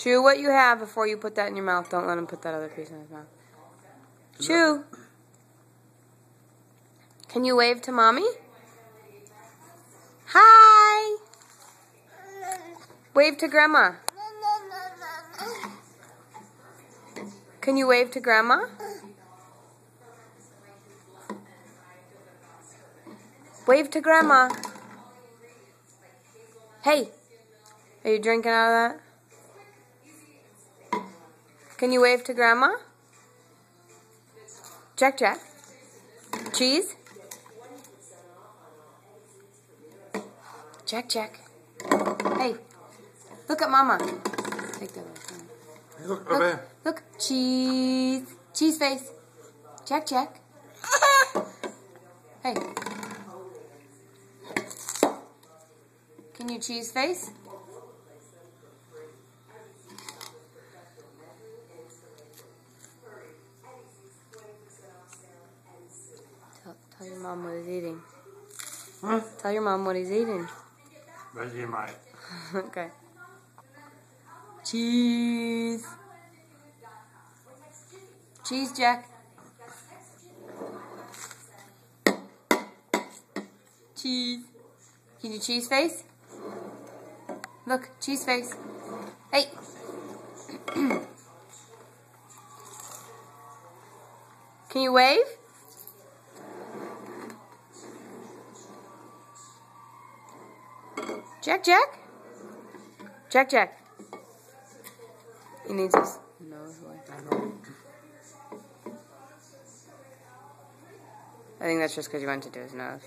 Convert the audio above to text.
Chew what you have before you put that in your mouth. Don't let him put that other piece in his mouth. Chew. Can you wave to Mommy? Hi. Wave to Grandma. Can you wave to Grandma? Wave to Grandma. Hey, are you drinking out of that? Can you wave to Grandma? Jack Jack. Cheese? Jack Jack. Hey, look at Mama. Take that away. Look. Look. Cheese. Cheese face. Jack Jack. Hey. Can you cheese face? Tell your mom what he's eating. Huh? Tell your mom what he's eating. Vegemite. Okay. Cheese. Cheese, Jack. Cheese. Can you cheese face? Look, cheese face. Hey. Can you wave? Jack Jack? Jack Jack. He needs his nose away. I think that's just because you went to do his nose.